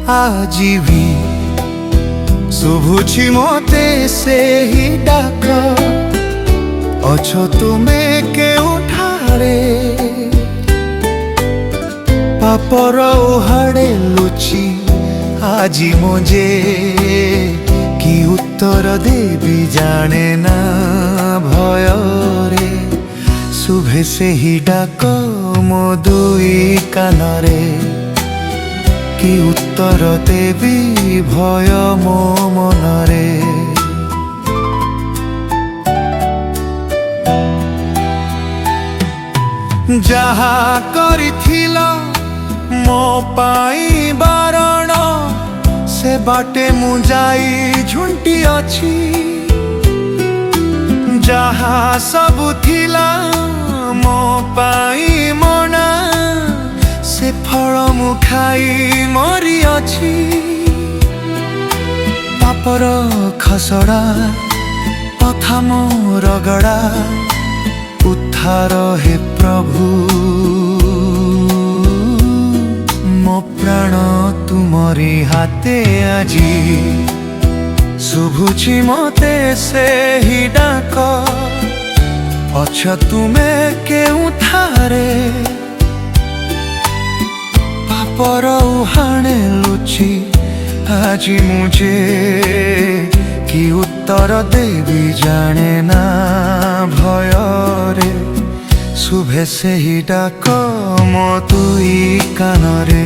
ଆଜି ବି ଶୁଭୁଛି ମତେ ସେହି ଡାକ, ଅଛ ତୁମେ କେଉଁଠାରେ? ପାପର ଉହାଡ଼େ ଲୁଚି ଆଜି ମୁଁ ଯେ କି ଉତ୍ତର ଦେବି ଜାଣେ ନା ଭୟରେ। ଶୁଭେ ସେହି ଡାକ ମୋ ଦୁଇ କାନରେ, କି ଉତ୍ତର ଦେବି ଭୟ ମୋ ମନରେ। ଯାହା କରିଥିଲ ମୋ ପାଇଁ ବାରଣ, ସେ ବାଟେ ମୁଁ ଯାଇ ଝୁଣ୍ଟି ଅଛି। ଯାହା ସବୁ ଥିଲା ମୋ ପାଇଁ ମନା, ସେ ଫଳ ମୁଁ ଖାଇ ମରିଅଛି। ପାପର ଖସଡ଼ା ପଥା ମୋର ଗଡ଼ା, ଉଦ୍ଧାର ହେ ପ୍ରଭୁ। ମୋ ପ୍ରାଣ ତୁମରି ହାତେ ଆଜି, ଶୁଭୁଛି ମତେ ସେହି ଡାକ, ଅଛ ତୁମେ କେଉଁଠାରେ? ପାପର ଉହାଣେ ଲୁଚି ଆଜି ମୁଁ ଯେ କି ଉତ୍ତର ଦେବି ଜାଣେ ନା ଭୟରେ। ଶୁଭେ ସେହି ଡାକ ମୋ ଦୁଇ କାନରେ,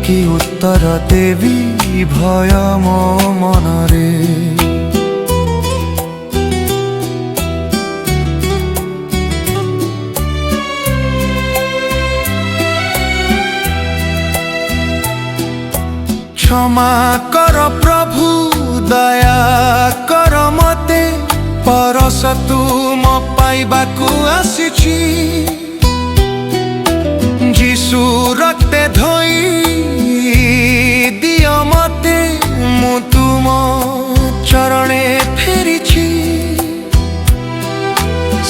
କି ଉତ୍ତର ଦେବି ଭୟ ମୋ ମନରେ। क्षमा कर प्रभु, दया कर मते, परस तुम पाइबाकु आसिछि। जीशु रक्ते धोई दियो मते, मु तुम चरणे फेरिछि।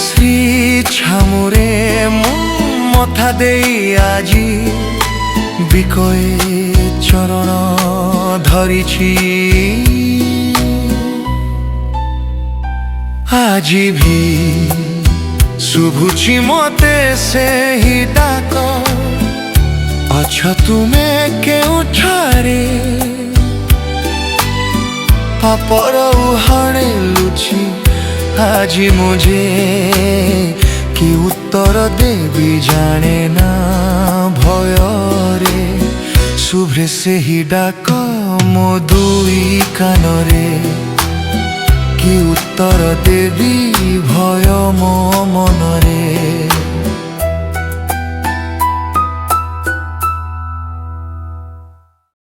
श्री छामुरे मु मथा देई आजी, बिकए चरण धरिछि। आजी भी शुभुछि मते ସେହି ଡାକ, ଅଛ ତୁମେ କେଉଁଠାରେ? ପାପର ଉହାଣେ ଲୁଚି ଆଜି ମୁଁ ଯେ କି ଉତ୍ତର ଦେବି ଜାଣେ ନା ଭୟରେ। ଶୁଭେ ସେହି ଡାକ ମୋ ଦୁଇ କାନରେ, କି ଉତ୍ତର ଦେବି ଭୟ ମୋ ମନରେ।